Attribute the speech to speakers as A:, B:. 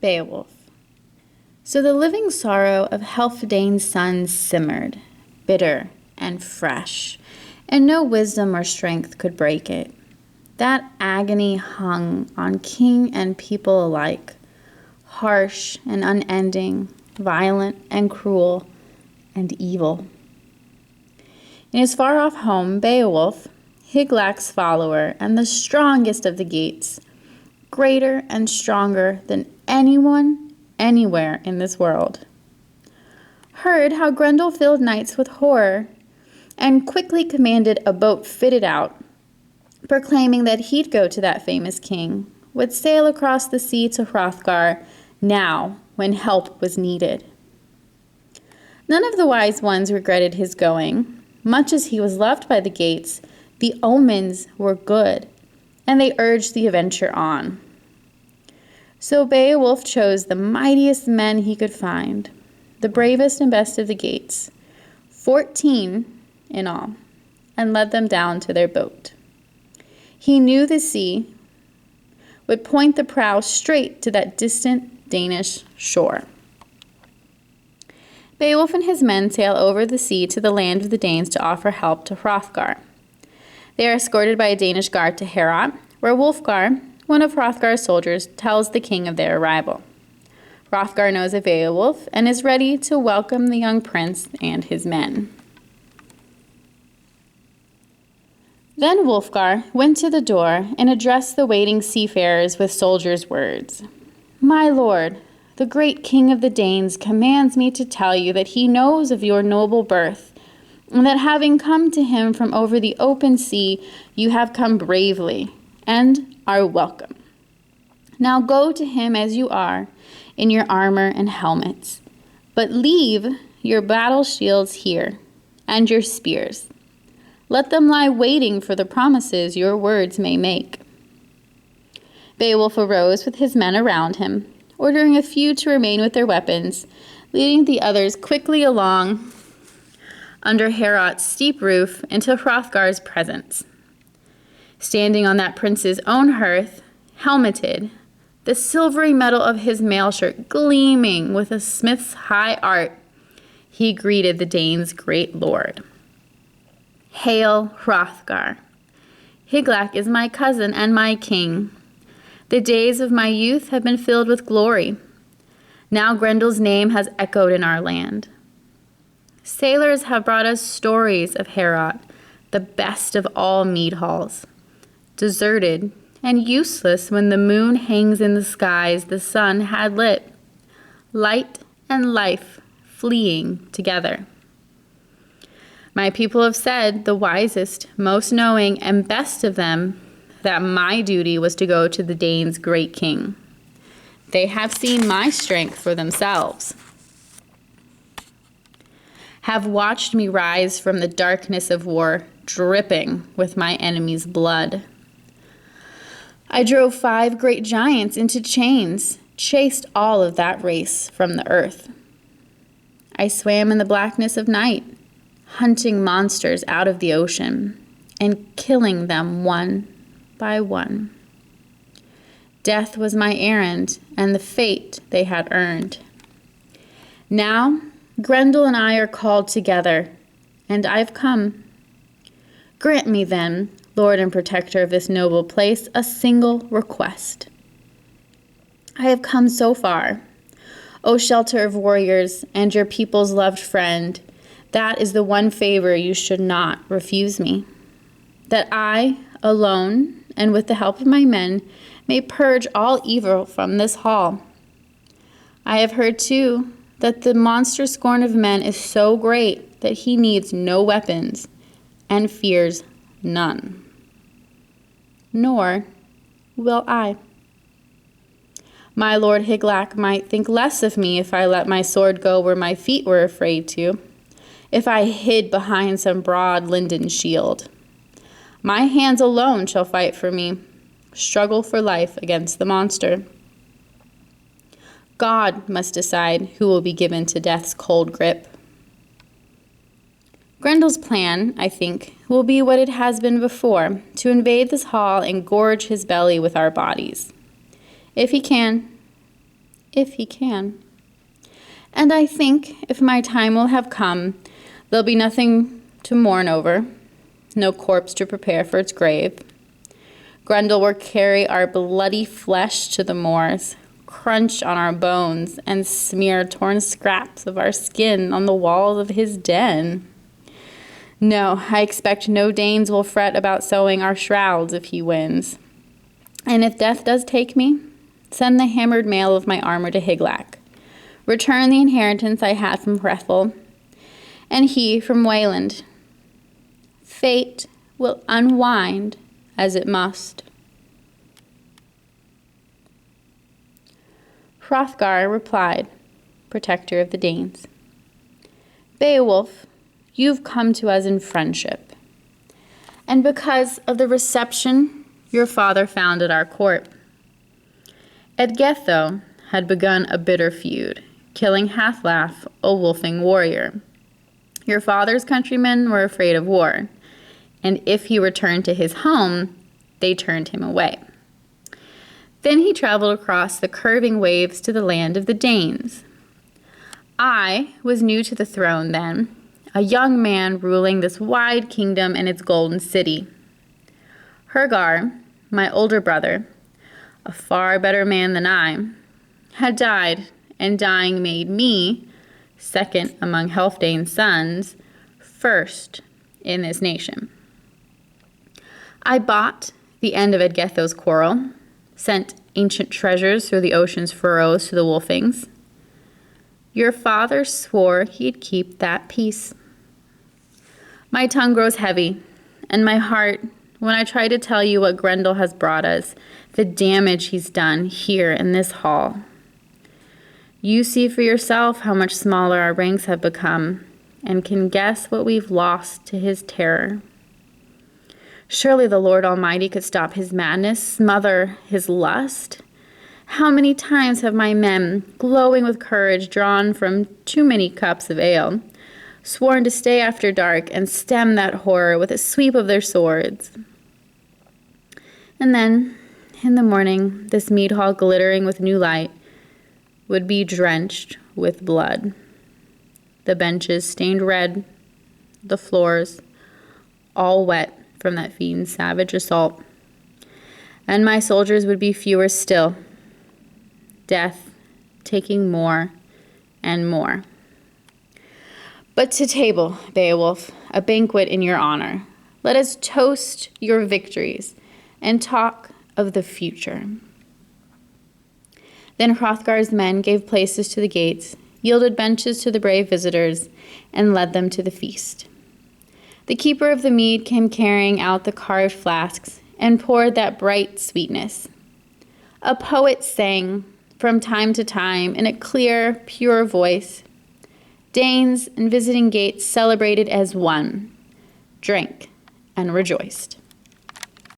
A: Beowulf. So the living sorrow of Helfdane's son simmered, bitter and fresh, and no wisdom or strength could break it. That agony hung on king and people alike, harsh and unending, violent and cruel, and evil. In his far-off home, Beowulf, Hygelac's follower and the strongest of the Geats, greater and stronger than anyone, anywhere in this world, heard how Grendel filled nights with horror, and quickly commanded a boat fitted out, proclaiming that he'd go to that famous king, would sail across the sea to Hrothgar now when help was needed. None of the wise ones regretted his going. Much as he was loved by the Geats, the omens were good, and they urged the adventure on. So Beowulf chose the mightiest men he could find, the bravest and best of the Geats, 14 in all, and led them down to their boat. He knew the sea would point the prow straight to that distant Danish shore. Beowulf and his men sail over the sea to the land of the Danes to offer help to Hrothgar. They are escorted by a Danish guard to Heorot, where Wulfgar, one of Hrothgar's soldiers, tells the king of their arrival. Hrothgar knows of Beowulf and is ready to welcome the young prince and his men. Then Wulfgar went to the door and addressed the waiting seafarers with soldiers' words. "My lord, the great king of the Danes commands me to tell you that he knows of your noble birth, and that having come to him from over the open sea, you have come bravely and are welcome. Now go to him as you are, in your armor and helmets, but leave your battle shields here and your spears. Let them lie waiting for the promises your words may make." Beowulf arose with his men around him, ordering a few to remain with their weapons, leading the others quickly along under Heorot's steep roof into Hrothgar's presence. Standing on that prince's own hearth, helmeted, the silvery metal of his mail shirt gleaming with a smith's high art, he greeted the Danes' great lord. "Hail, Hrothgar! Hygelac is my cousin and my king. The days of my youth have been filled with glory. Now Grendel's name has echoed in our land. Sailors have brought us stories of Heorot, the best of all mead halls. Deserted and useless when the moon hangs in the skies the sun had lit. Light and life fleeing together. My people have said, the wisest, most knowing, and best of them, that my duty was to go to the Danes' great king. They have seen my strength for themselves, have watched me rise from the darkness of war, dripping with my enemy's blood. I drove 5 great giants into chains, chased all of that race from the earth. I swam in the blackness of night, hunting monsters out of the ocean and killing them one by one. Death was my errand and the fate they had earned. Now, Grendel and I are called together, and I've come. Grant me then, Lord and protector of this noble place, a single request. I have come so far, O shelter of warriors and your people's loved friend. That is the one favor you should not refuse me. That I, alone, and with the help of my men, may purge all evil from this hall. I have heard, too, that the monster scorn of men is so great that he needs no weapons and fears none. Nor will I. My lord Hygelac might think less of me if I let my sword go where my feet were afraid to, if I hid behind some broad linden shield. My hands alone shall fight for me, struggle for life against the monster. God must decide who will be given to death's cold grip. Grendel's plan, I think, will be what it has been before, to invade this hall and gorge his belly with our bodies. If he can, if he can. And I think, if my time will have come, there'll be nothing to mourn over, no corpse to prepare for its grave. Grendel will carry our bloody flesh to the moors, crunch on our bones, and smear torn scraps of our skin on the walls of his den. No, I expect no Danes will fret about sewing our shrouds if he wins. And if death does take me, send the hammered mail of my armor to Higelac. Return the inheritance I had from Hrethel, and he from Wayland. Fate will unwind as it must. Hrothgar replied, protector of the Danes, Beowulf, you've come to us in friendship, and because of the reception your father found at our court. Edgetho had begun a bitter feud, killing Hathlaf, a wolfing warrior. Your father's countrymen were afraid of war, and if he returned to his home, they turned him away. Then he traveled across the curving waves to the land of the Danes. I was new to the throne then, a young man ruling this wide kingdom and its golden city. Hrothgar, my older brother, a far better man than I, had died, and dying made me, second among Healfdene's sons, first in this nation. I bought the end of Edgetho's quarrel, sent ancient treasures through the ocean's furrows to the Wolfings. Your father swore he'd keep that peace. My tongue grows heavy, and my heart, when I try to tell you what Grendel has brought us, the damage he's done here in this hall. You see for yourself how much smaller our ranks have become, and can guess what we've lost to his terror. Surely the Lord Almighty could stop his madness, smother his lust. How many times have my men, glowing with courage drawn from too many cups of ale, sworn to stay after dark and stem that horror with a sweep of their swords. And then, in the morning, this mead hall glittering with new light would be drenched with blood. The benches stained red, the floors all wet from that fiend's savage assault. And my soldiers would be fewer still, death taking more and more. But to table, Beowulf, a banquet in your honor. Let us toast your victories and talk of the future. Then Hrothgar's men gave places to the gates, yielded benches to the brave visitors, and led them to the feast. The keeper of the mead came carrying out the carved flasks and poured that bright sweetness. A poet sang from time to time in a clear, pure voice. Danes and visiting gates celebrated as one, drank and rejoiced.